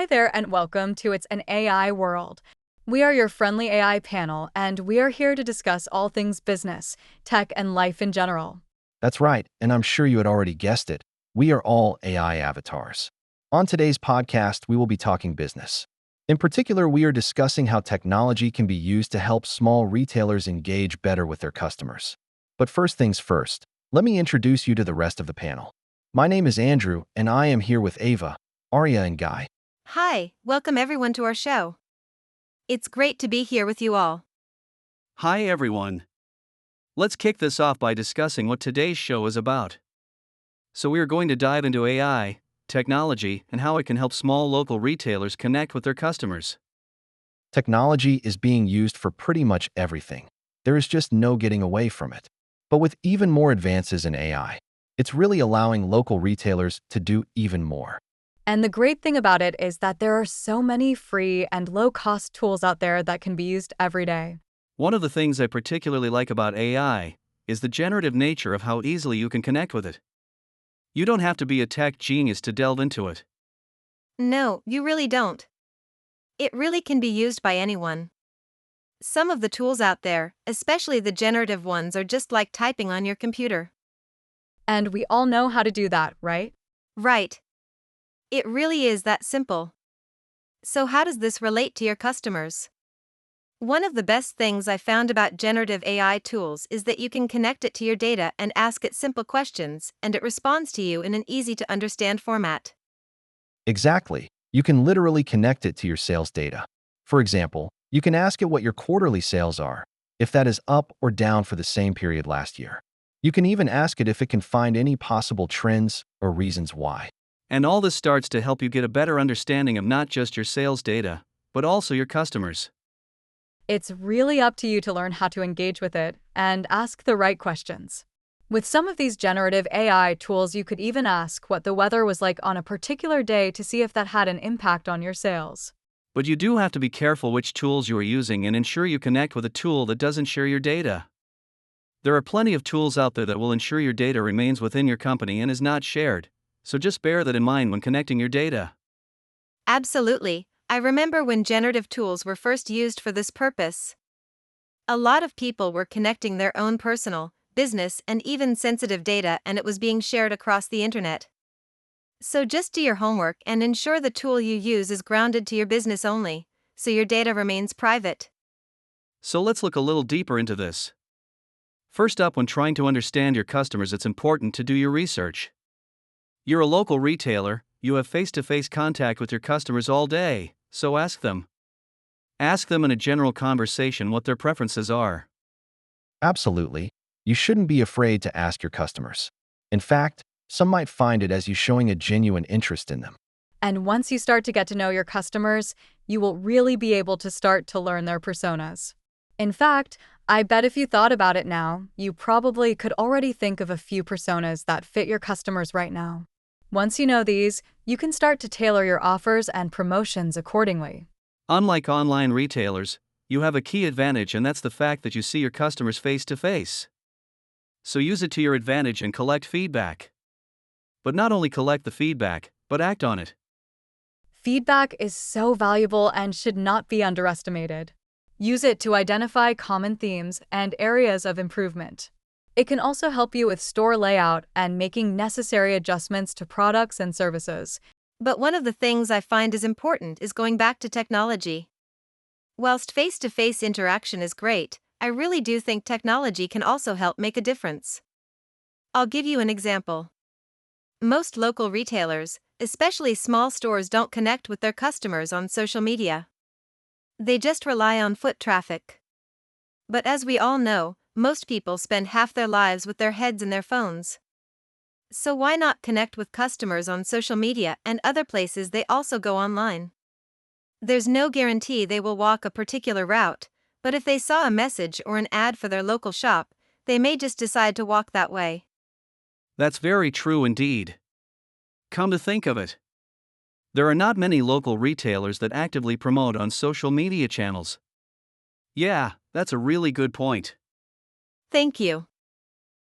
Hi there, and welcome to It's an AI World. We are your friendly AI panel, and we are here to discuss all things business, tech, and life in general. That's right, and I'm sure you had already guessed it. We are all AI avatars. On today's podcast, we will be talking business. In particular, we are discussing how technology can be used to help small retailers engage better with their customers. But first things first, let me introduce you to the rest of the panel. My name is Andrew, and I am here with Ava, Arya, and Guy. Hi, welcome everyone to our show. It's great to be here with you all. Hi everyone. Let's kick this off by discussing what today's show is about. So we are going to dive into AI, technology, and how it can help small local retailers connect with their customers. Technology is being used for pretty much everything. There is just no getting away from it. But with even more advances in AI, it's really allowing local retailers to do even more. And the great thing about it is that there are so many free and low-cost tools out there that can be used every day. One of the things I particularly like about AI is the generative nature of how easily you can connect with it. You don't have to be a tech genius to delve into it. No, you really don't. It really can be used by anyone. Some of the tools out there, especially the generative ones, are just like typing on your computer. And we all know how to do that, right? Right. It really is that simple. So, how does this relate to your customers? One of the best things I found about generative AI tools is that you can connect it to your data and ask it simple questions, and it responds to you in an easy to understand format. Exactly. You can literally connect it to your sales data. For example, you can ask it what your quarterly sales are, if that is up or down for the same period last year. You can even ask it if it can find any possible trends or reasons why. And all this starts to help you get a better understanding of not just your sales data, but also your customers. It's really up to you to learn how to engage with it and ask the right questions. With some of these generative AI tools, you could even ask what the weather was like on a particular day to see if that had an impact on your sales. But you do have to be careful which tools you are using and ensure you connect with a tool that doesn't share your data. There are plenty of tools out there that will ensure your data remains within your company and is not shared, so just bear that in mind when connecting your data. Absolutely. I remember when generative tools were first used for this purpose. A lot of people were connecting their own personal, business, and even sensitive data, and it was being shared across the internet. So just do your homework and ensure the tool you use is grounded to your business only, so your data remains private. So let's look a little deeper into this. First up, when trying to understand your customers, it's important to do your research. You're a local retailer, you have face-to-face contact with your customers all day, so ask them. Ask them in a general conversation what their preferences are. Absolutely. You shouldn't be afraid to ask your customers. In fact, some might find it as you showing a genuine interest in them. And once you start to get to know your customers, you will really be able to start to learn their personas. In fact, I bet if you thought about it now, you probably could already think of a few personas that fit your customers right now. Once you know these, you can start to tailor your offers and promotions accordingly. Unlike online retailers, you have a key advantage, and that's the fact that you see your customers face to face. So use it to your advantage and collect feedback. But not only collect the feedback, but act on it. Feedback is so valuable and should not be underestimated. Use it to identify common themes and areas of improvement. It can also help you with store layout and making necessary adjustments to products and services. But one of the things I find is important is going back to technology. Whilst face-to-face interaction is great, I really do think technology can also help make a difference. I'll give you an example. Most local retailers, especially small stores, don't connect with their customers on social media. They just rely on foot traffic. But as we all know, most people spend half their lives with their heads in their phones. So why not connect with customers on social media and other places they also go online? There's no guarantee they will walk a particular route, but if they saw a message or an ad for their local shop, they may just decide to walk that way. That's very true indeed. Come to think of it, there are not many local retailers that actively promote on social media channels. Yeah, that's a really good point. Thank you.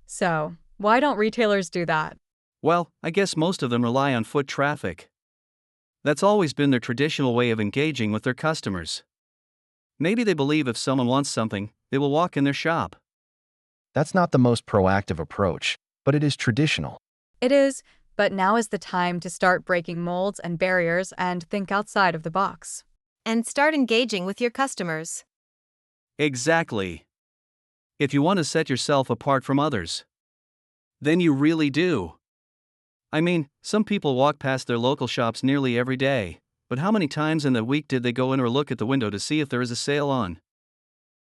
So, why don't retailers do that? Well, I guess most of them rely on foot traffic. That's always been their traditional way of engaging with their customers. Maybe they believe if someone wants something, they will walk in their shop. That's not the most proactive approach, but it is traditional. It is, but now is the time to start breaking molds and barriers and think outside of the box. And start engaging with your customers. Exactly. If you want to set yourself apart from others, then you really do. I mean, some people walk past their local shops nearly every day, but how many times in the week did they go in or look at the window to see if there is a sale on?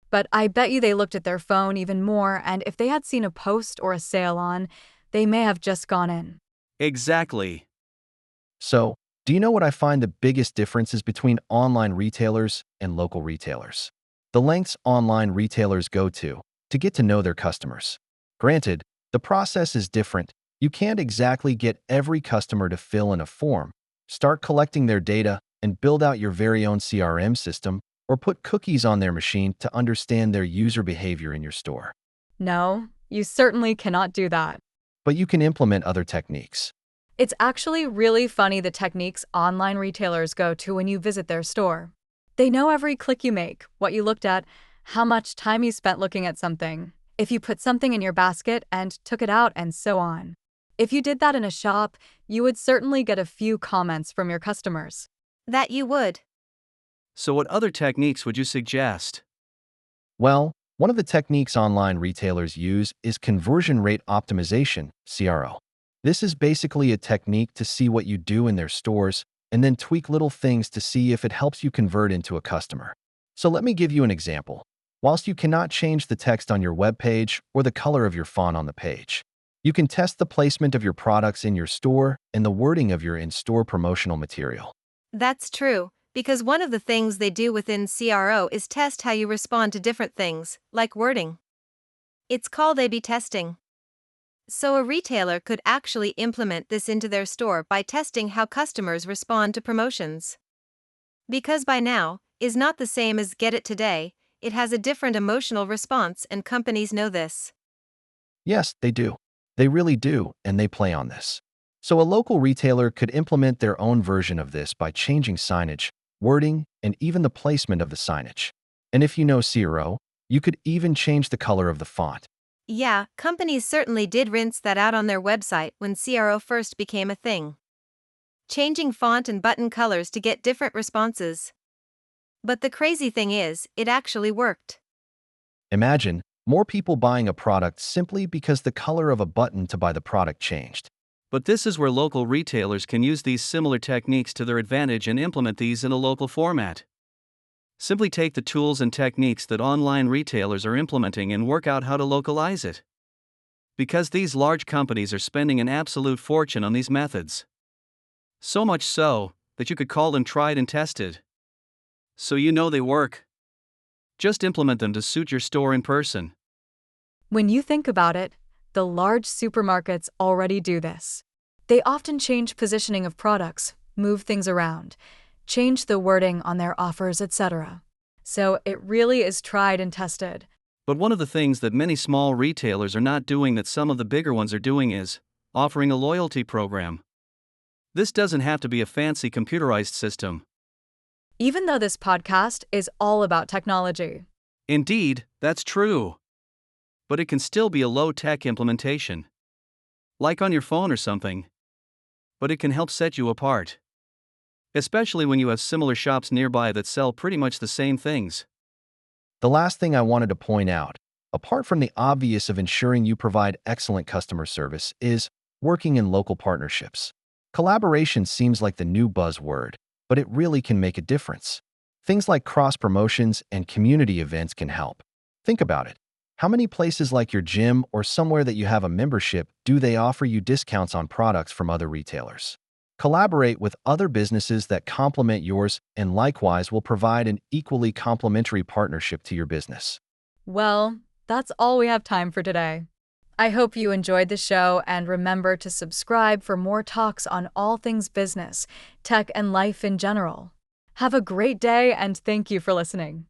But I bet you they looked at their phone even more, and if they had seen a post or a sale on, they may have just gone in. Exactly. So, do you know what I find the biggest differences between online retailers and local retailers? The lengths online retailers go to get to know their customers. Granted, the process is different. You can't exactly get every customer to fill in a form, start collecting their data, and build out your very own CRM system, or put cookies on their machine to understand their user behavior in your store. No, you certainly cannot do that. But you can implement other techniques. It's actually really funny the techniques online retailers go to when you visit their store. They know every click you make, what you looked at, how much time you spent looking at something, if you put something in your basket and took it out, and so on. If you did that in a shop, you would certainly get a few comments from your customers. That you would. So, what other techniques would you suggest? Well, one of the techniques online retailers use is conversion rate optimization, CRO. This is basically a technique to see what you do in their stores and then tweak little things to see if it helps you convert into a customer. So let me give you an example. Whilst you cannot change the text on your web page or the color of your font on the page, you can test the placement of your products in your store and the wording of your in-store promotional material. That's true, because one of the things they do within CRO is test how you respond to different things, like wording. It's called A/B testing. So a retailer could actually implement this into their store by testing how customers respond to promotions. Because buy now is not the same as get it today, it has a different emotional response, and companies know this. Yes, they do. They really do, and they play on this. So a local retailer could implement their own version of this by changing signage, wording, and even the placement of the signage. And if you know CRO, you could even change the color of the font. Yeah, companies certainly did rinse that out on their website when CRO first became a thing. Changing font and button colors to get different responses. But the crazy thing is, it actually worked. Imagine more people buying a product simply because the color of a button to buy the product changed. But this is where local retailers can use these similar techniques to their advantage and implement these in a local format. Simply take the tools and techniques that online retailers are implementing and work out how to localize it. Because these large companies are spending an absolute fortune on these methods. So much so that you could call them tried and tested. So you know they work. Just implement them to suit your store in person. When you think about it, the large supermarkets already do this. They often change positioning of products, move things around, change the wording on their offers, etc. So it really is tried and tested. But one of the things that many small retailers are not doing that some of the bigger ones are doing is offering a loyalty program. This doesn't have to be a fancy computerized system. Even though this podcast is all about technology. Indeed, that's true. But it can still be a low-tech implementation. Like on your phone or something. But it can help set you apart. Especially when you have similar shops nearby that sell pretty much the same things. The last thing I wanted to point out, apart from the obvious of ensuring you provide excellent customer service, is working in local partnerships. Collaboration seems like the new buzzword, but it really can make a difference. Things like cross-promotions and community events can help. Think about it. How many places like your gym or somewhere that you have a membership do they offer you discounts on products from other retailers? Collaborate with other businesses that complement yours and likewise will provide an equally complementary partnership to your business. Well, that's all we have time for today. I hope you enjoyed the show and remember to subscribe for more talks on all things business, tech, and life in general. Have a great day and thank you for listening.